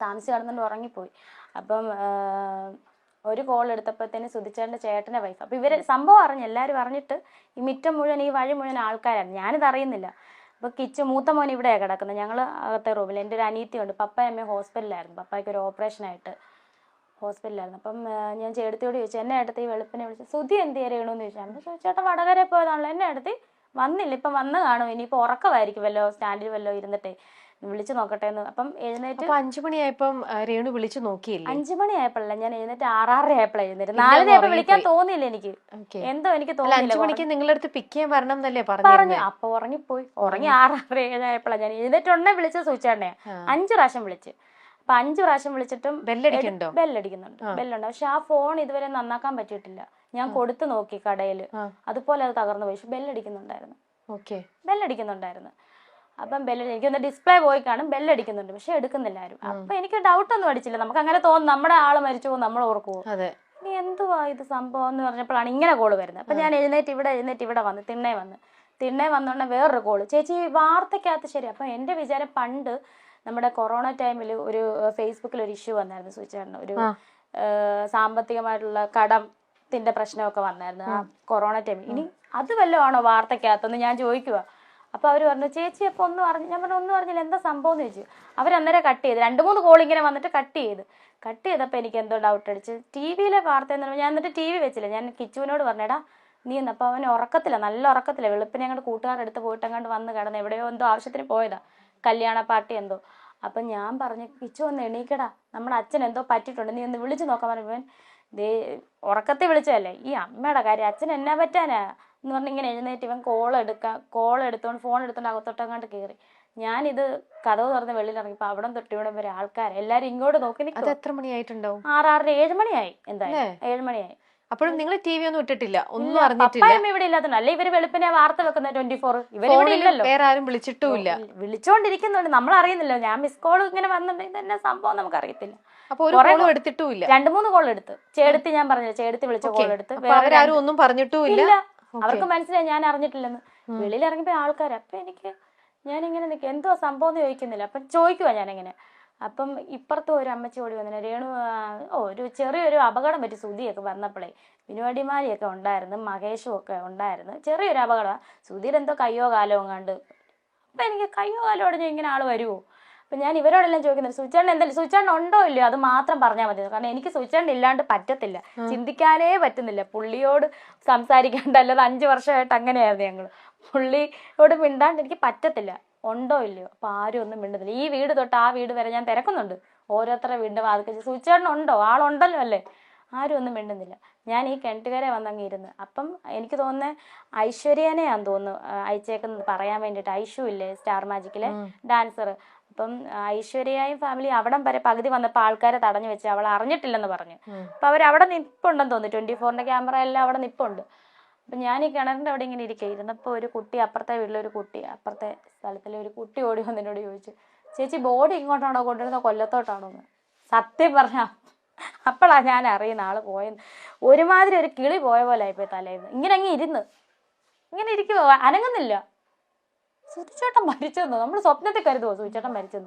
താമസിച്ച് കിടന്നുകൊണ്ട് ഉറങ്ങിപ്പോയി. അപ്പം ഒരു കോൾ എടുത്തപ്പോഴത്തേന് സുധിച്ചേട്ടൻ്റെ ചേട്ടൻ്റെ വൈഫ്. അപ്പോൾ ഇവർ സംഭവം അറിഞ്ഞു, എല്ലാവരും അറിഞ്ഞിട്ട് ഈ മിറ്റം മുഴുവൻ ഈ വഴി മുഴുവൻ ആൾക്കാരാണ്. ഞാനിത് അറിയുന്നില്ല. അപ്പോൾ മൂത്ത മോൻ ഇവിടെയാണ് കിടക്കുന്നത്, ഞങ്ങൾ അകത്തെ റൂമിൽ. എൻ്റെ ഒരു അനിയത്തിയുണ്ട്, പപ്പയും അമ്മയും ഹോസ്പിറ്റലിലായിരുന്നു, പപ്പായ്ക്ക് ഒരു ഓപ്പറേഷനായിട്ട് ഹോസ്പിറ്റലിലായിരുന്നു. അപ്പം ഞാൻ ചേട്ടത്തിയോട് ചോദിച്ചു, എന്നെ അടുത്ത് ഈ വെളുപ്പിനെ വിളിച്ചു സുധി എന്ത് ചെയ്യണമെന്ന് ചോദിച്ചാൽ ചേട്ടൻ വടകര പോയതാണല്ലോ, എന്നെ അടുത്ത് വന്നില്ല, ഇപ്പം വന്ന് കാണും, ഇനിയിപ്പോൾ ഉറക്കമായിരിക്കുമല്ലോ, സ്റ്റാൻഡിൽ വല്ലോ ഇരുന്നിട്ടേ വിളിച്ചു നോക്കട്ടെ എന്ന്. അപ്പം എഴുന്നേറ്റ് 5 മണിയായപ്പം രേണു വിളിച്ചു നോക്കിയില്ലേ? 5 മണിയായപ്പോഴല്ല, ഞാൻ എഴുന്നേറ്റ് 6:30 ആയപ്പോഴാണ് എഴുന്നേറ്റ്. 4 വിളിക്കാൻ തോന്നിയില്ല എനിക്ക്, എന്തോ എനിക്ക് തോന്നിയില്ല. 5 മണിക്ക് നിങ്ങളുടെ അടുത്ത് പിക്ക് ചെയ്യാൻ വരണം എന്നല്ലേ പറഞ്ഞു. അപ്പൊ ഉറങ്ങിപ്പോയി, ഉറങ്ങി 6:30 7 ഞാൻ എഴുന്നേറ്റ് ഉടനെ വിളിച്ച സൂചിച്ചേട്ടനെ 5 പ്രാവശ്യം വിളിച്ച്. അപ്പൊ 5 പ്രാവശ്യം വിളിച്ചിട്ടും ബെല്ലടിക്കുന്നുണ്ട്. പക്ഷെ ആ ഫോൺ ഇതുവരെ നന്നാക്കാൻ പറ്റിയിട്ടില്ല. ഞാൻ കൊടുത്തു നോക്കി കടയിൽ, അതുപോലെ അത് തകർന്നു പോയി. പക്ഷെ ബെല്ലടിക്കുന്നുണ്ടായിരുന്നു. അപ്പം എനിക്കൊന്ന് ഡിസ്പ്ലേ പോയി കാണും, ബെല്ലടിക്കുന്നുണ്ട്, പക്ഷെ എടുക്കുന്നില്ല ആരും. അപ്പൊ എനിക്ക് ഡൗട്ട് ഒന്നും അടിച്ചില്ല, നമുക്ക് അങ്ങനെ തോന്നും നമ്മുടെ ആള് മരിച്ചു പോകും, നമ്മൾ ഓർക്കുവോ ഇനി എന്തുവാ ഇത് സംഭവം എന്ന് പറഞ്ഞപ്പോഴാണ് ഇങ്ങനെ കോള് വരുന്നത്. അപ്പൊ ഞാൻ എഴുന്നേറ്റ് ഇവിടെ വന്ന് തിണ്ണേ വന്നോണ്ട് വേറൊരു കോള്, ചേച്ചി വാർത്തക്കകത്ത് ശരി. അപ്പൊ എന്റെ വിചാരം പണ്ട് നമ്മുടെ കൊറോണ ടൈമിൽ ഒരു ഫേസ്ബുക്കിൽ ഒരു ഇഷ്യൂ വന്നായിരുന്നു സൂചിച്ചേട്ടന്, ഒരു സാമ്പത്തികമായിട്ടുള്ള കടത്തിന്റെ പ്രശ്നമൊക്കെ വന്നായിരുന്നു ആ കൊറോണ ടൈമിൽ. ഇനി അത് വല്ലതും ആണോ വാർത്തക്കകത്തെന്ന് ഞാൻ ചോദിക്കുക. അപ്പൊ അവര് പറഞ്ഞു ചേച്ചി അപ്പൊ ഒന്നും അറിഞ്ഞു. ഞാൻ പറഞ്ഞു ഒന്നും അറിഞ്ഞില്ല, എന്താ സംഭവം എന്ന് ചോദിച്ചു. അവരന്നേരം കട്ട് ചെയ്ത്, 2-3 കോൾ ഇങ്ങനെ വന്നിട്ട് കട്ട് ചെയ്തപ്പോൾ എനിക്ക് എന്തോ ഡൗട്ട് അടിച്ച്. ടിവിയിലെ വാർത്ത എന്ന് പറഞ്ഞാൽ ഞാൻ എന്നിട്ട് TV വെച്ചില്ല, ഞാൻ കിച്ചുവിനോട് പറഞ്ഞേടാ നീ എന്ന്. അപ്പൊ അവന് ഉറക്കത്തില്ല, നല്ല ഉറക്കത്തില്ല. വെളുപ്പിനെ അങ്ങോട്ട് കൂട്ടുകാരെടുത്ത് പോയിട്ട് അങ്ങോട്ട് വന്ന് കിടന്ന് എവിടെയോ എന്തോ ആവശ്യത്തിന് പോയതാ, കല്യാണ പാർട്ടി എന്തോ. അപ്പൊ ഞാൻ പറഞ്ഞു കിച്ചു ഒന്ന് എണീക്കടാ, നമ്മുടെ അച്ഛൻ എന്തോ പറ്റിയിട്ടുണ്ട്, നീ ഒന്ന് വിളിച്ചു നോക്കാൻ പറഞ്ഞു. ഉറക്കത്തെ വിളിച്ചതല്ലേ, ഈ അമ്മയുടെ കാര്യം അച്ഛൻ എന്നാ പറ്റാനാ എന്ന് പറഞ്ഞ് ഇങ്ങനെ എഴുന്നേറ്റ് ഇവൻ കോൾ എടുത്തോണ്ട് ഫോൺ എടുത്തോണ്ട് അകത്തോട്ടങ്ങാണ്ട് കയറി. ഞാനിത് കതവ് തുറന്ന് വെളിയിൽ ഇറങ്ങിയപ്പോ അവിടെ തൊട്ടിവിടെ വരെ ആൾക്കാർ എല്ലാരും ഇങ്ങോട്ട് നോക്കി നിൽക്കും. എത്ര മണിയായിട്ടുണ്ടാവും? 6:30 7 മണിയായി, എന്തായാലും 7 മണിയായി. അപ്പോഴും നിങ്ങൾ TV ഒന്നും ഇട്ടിട്ടില്ല, ഒന്നും അറിഞ്ഞിട്ടില്ല? ഇവിടെ ഇല്ലാത്തതുകൊണ്ട് അല്ലെ ഇവര് വെളുപ്പിനെ വാർത്ത വെക്കുന്ന 24. ഇവര് ഇവിടെ ഇല്ലല്ലോ, വേറെ ആരും വിളിച്ചിട്ടുമില്ല. വിളിച്ചോണ്ടിരിക്കുന്നുണ്ട്, നമ്മൾ അറിയുന്നില്ല. ഞാൻ മിസ് കോൾ ഇങ്ങനെ വന്നിട്ടുണ്ടെങ്കിൽ തന്നെ സംഭവം നമുക്ക് അറിയത്തില്ല. അപ്പൊ ഒരു കോൾ എടുത്തിട്ടുമില്ല? 2-3 കോൾ എടുത്ത്. ചേട്ടത്തി ഞാൻ പറഞ്ഞില്ല, ചേട്ടത്തി വിളിച്ച കോൾ എടുത്ത്. അവരാരും ഒന്നും പറഞ്ഞിട്ടുമില്ല, അവർക്ക് മനസ്സിലായി ഞാൻ അറിഞ്ഞിട്ടില്ലെന്ന്. വെളിയിൽ ഇറങ്ങിയപ്പോ ആൾക്കാർ. അപ്പൊ ഞാനിങ്ങനെ നിൽക്കുക, എന്തോ സംഭവം എന്ന് ചോദിക്കുന്നില്ല. അപ്പം ചോദിക്കുവാ ഞാനിങ്ങനെ. അപ്പം ഇപ്പുറത്തും ഒരു അമ്മച്ചി ഓടി വന്നില്ല, രേണു ഒരു ചെറിയൊരു അപകടം പറ്റി സുധിയൊക്കെ വന്നപ്പോഴേ. വിനുവടിമാരിയൊക്കെ ഉണ്ടായിരുന്നു, മഹേഷും ഒക്കെ ഉണ്ടായിരുന്നു. ചെറിയൊരു അപകടമാണ്, സുധീർ എന്തോ കയ്യോ കാലോ കണ്ട്. അപ്പം എനിക്ക് കയ്യോ കാലോ ഓടിഞ്ഞാൽ ഇങ്ങനെ ആൾ വരുമോ? അപ്പം ഞാൻ ഇവരോടെല്ലാം ചോദിക്കുന്നത് സുചേട്ടൻ എന്തായാലും സുചേട്ടൻ ഉണ്ടോ ഇല്ലയോ അത് മാത്രം പറഞ്ഞാൽ മതി. കാരണം എനിക്ക് സുചേട്ടൻ ഇല്ലാണ്ട് പറ്റത്തില്ല, ചിന്തിക്കാനേ പറ്റുന്നില്ല. പുള്ളിയോട് സംസാരിക്കാണ്ട്, അല്ലാതെ 5 വർഷമായിട്ട് അങ്ങനെയായിരുന്നു ഞങ്ങൾ. പുള്ളിയോട് മിണ്ടാണ്ട് എനിക്ക് പറ്റത്തില്ല, ഉണ്ടോ ഇല്ലയോ. അപ്പം ആരും ഒന്നും മിണ്ടുന്നില്ല. ഈ വീട് തൊട്ട് ആ വീട് വരെ ഞാൻ തിരക്കുന്നുണ്ട്, ഓരോരുത്തരുടെ വീടിൻ്റെ വാതിൽ സുചേട്ടൻ ഉണ്ടോ, ആളുണ്ടല്ലോ അല്ലേ, ആരും ഒന്നും മിണ്ടുന്നില്ല. ഞാൻ ഈ കിണറ്റുകരെ വന്നങ്ങ് ഇരുന്ന്. അപ്പം എനിക്ക് തോന്നുന്നത് ഐശ്വര്യനെയാന്ന് തോന്നുന്നു അയച്ചേക്കുന്നത് പറയാൻ വേണ്ടിയിട്ട്. ഐഷു ഇല്ലേ സ്റ്റാർ മാജിക്കിലെ ഡാൻസർ. അപ്പം ഐശ്വര്യയും ഫാമിലി അവിടം വരെ പകുതി വന്നപ്പോൾ ആൾക്കാരെ തടഞ്ഞു വെച്ച്, അവൾ അറിഞ്ഞിട്ടില്ലെന്ന് പറഞ്ഞു. അപ്പൊ അവരവിടെ നിപ്പുണ്ടെന്ന് തോന്നുന്നു, 24-ന്റെ ക്യാമറ എല്ലാം അവിടെ നിപ്പുണ്ട്. അപ്പൊ ഞാൻ ഈ കിണറിന്റെ അവിടെ ഇങ്ങനെ ഇരുന്നപ്പോൾ ഒരു കുട്ടി, അപ്പുറത്തെ വീട്ടിലൊരു കുട്ടി, അപ്പുറത്തെ സ്ഥലത്തിലെ ഒരു കുട്ടി ഓടി വന്നതിനോട് ചോദിച്ചു, ചേച്ചി ബോഡി ഇങ്ങോട്ടാണോ കൊണ്ടുവരുന്നത് കൊല്ലത്തോട്ടാണോ എന്ന്. സത്യം പറഞ്ഞ അപ്പോഴാണ് ഞാൻ അറിയുന്ന ആള് പോയെന്ന്. ഒരുമാതിരി ഒരു കിളി പോയ പോലെ ആയിപ്പോയി തലേന്ന്. ഇങ്ങനെ ഇരിക്കുവോ, അനങ്ങുന്നില്ല. സുധിച്ചേട്ടൻ മരിച്ചെന്നോ, നമ്മൾ സ്വപ്നത്തിൽ കരുതുവോ സുധിച്ചേട്ടൻ മരിച്ചെന്ന്?